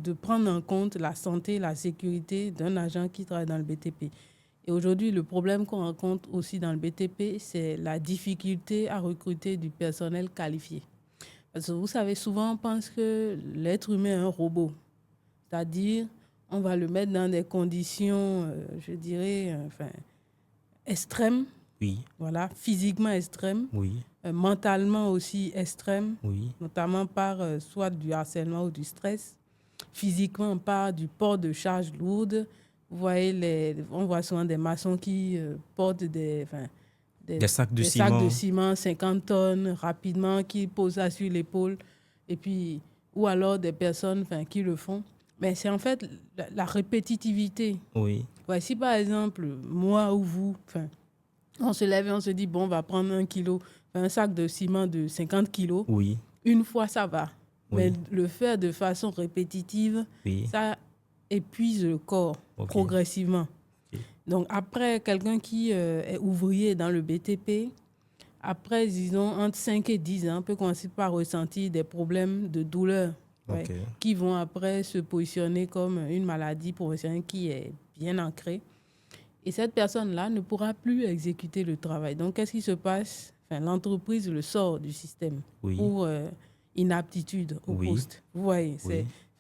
de prendre en compte la santé, la sécurité d'un agent qui travaille dans le BTP. Et aujourd'hui, le problème qu'on rencontre aussi dans le BTP, c'est la difficulté à recruter du personnel qualifié. Parce que vous savez, souvent, on pense que l'être humain est un robot. C'est-à-dire, on va le mettre dans des conditions, je dirais, extrêmes. Oui. Voilà, physiquement extrêmes. Oui. Mentalement aussi extrêmes. Oui. Notamment par soit du harcèlement ou du stress. Physiquement, par du port de charges lourdes. Vous voyez, on voit souvent des maçons qui portent des sacs de sacs ciment. de ciment, 50 tonnes, rapidement, qui posent ça sur l'épaule. Et puis, ou alors des personnes qui le font. Mais c'est en fait la répétitivité. Oui. Ouais, si par exemple, moi ou vous, on se lève et on se dit, bon, on va prendre 1 kilo, un sac de ciment de 50 kilos. Oui. Une fois, ça va. Oui. Mais le faire de façon répétitive, oui. ça épuise le corps progressivement. Donc, après, quelqu'un qui est ouvrier dans le BTP, après, disons, entre 5 et 10 ans, peut commencer par ressentir des problèmes de douleur qui vont après se positionner comme une maladie professionnelle qui est bien ancrée. Et cette personne-là ne pourra plus exécuter le travail. Donc, qu'est-ce qui se passe? L'entreprise le sort du système pour inaptitude au poste. Vous voyez,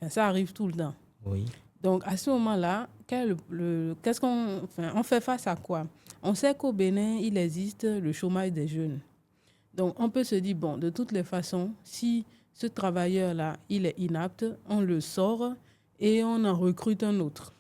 ça arrive tout le temps. Oui. Donc, à ce moment-là, qu'est-ce qu'on on fait face à quoi? On sait qu'au Bénin, il existe le chômage des jeunes. Donc, on peut se dire, bon, de toutes les façons, si ce travailleur-là, il est inapte, on le sort et on en recrute un autre.